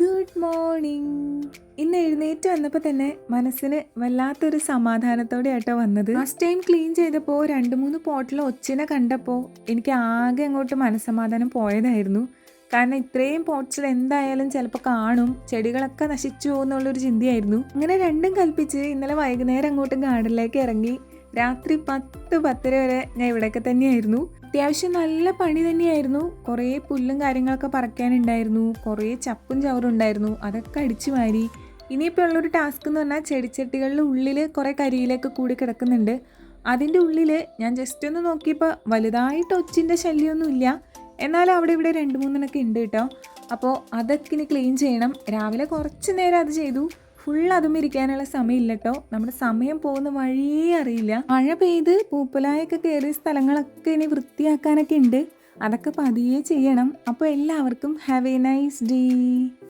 Good morning. ഇന്ന് എഴുന്നേറ്റ് വന്നപ്പോൾ തന്നെ മനസ്സിന് വല്ലാത്തൊരു സമാധാനത്തോടെ ആട്ടോ വന്നത്. ഫസ്റ്റ് ടൈം ക്ലീൻ ചെയ്തപ്പോൾ 2-3 പോട്ടിലെ ഒച്ചിനെ കണ്ടപ്പോൾ എനിക്ക് ആകെ അങ്ങോട്ട് മനസ്സമാധാനം പോയതായിരുന്നു. കാരണം ഇത്രയും പോട്ട്സിൽ എന്തായാലും ചിലപ്പോൾ കാണും, ചെടികളൊക്കെ നശിച്ചു പോകുന്നുള്ളൊരു ചിന്തയായിരുന്നു. അങ്ങനെ രണ്ടും കൽപ്പിച്ച് ഇന്നലെ വൈകുന്നേരം അങ്ങോട്ട് ഗാർഡനിലേക്ക് ഇറങ്ങി. രാത്രി 10-10:30 വരെ ഞാൻ ഇവിടെയൊക്കെ തന്നെയായിരുന്നു. അത്യാവശ്യം നല്ല പണി തന്നെയായിരുന്നു. കുറേ പുല്ലും കാര്യങ്ങളൊക്കെ പറിക്കാനുണ്ടായിരുന്നു, കുറേ ചപ്പും ചവറും ഉണ്ടായിരുന്നു, അതൊക്കെ അടിച്ചു മാരി. ഇനിയിപ്പോൾ ഉള്ളൊരു ടാസ്ക് എന്ന് പറഞ്ഞാൽ ചെടിച്ചട്ടികളുടെ ഉള്ളിൽ കുറേ കരിയിലൊക്കെ കൂടി കിടക്കുന്നുണ്ട്. അതിൻ്റെ ഉള്ളിൽ ഞാൻ ജസ്റ്റ് ഒന്ന് നോക്കിയപ്പോൾ വലുതായിട്ട് ഒച്ചിൻ്റെ ശല്യമൊന്നുമില്ല, എന്നാലും അവിടെ ഇവിടെ 2-3 ഉണ്ട് കേട്ടോ. അപ്പോൾ അതൊക്കെ ഇനി ക്ലീൻ ചെയ്യണം. രാവിലെ കുറച്ച് നേരം അത് ചെയ്തു. ഫുൾ അതും ഇരിക്കാനുള്ള സമയമില്ല കേട്ടോ. നമ്മുടെ സമയം പോകുന്ന വഴിയേ അറിയില്ല. മഴ പെയ്ത് പൂപ്പലായൊക്കെ കയറിയ സ്ഥലങ്ങളൊക്കെ ഇനി വൃത്തിയാക്കാനൊക്കെ ഉണ്ട്. അതൊക്കെ പതിയെ ചെയ്യണം. അപ്പോൾ എല്ലാവർക്കും ഹാവ് എ നൈസ് ഡേ.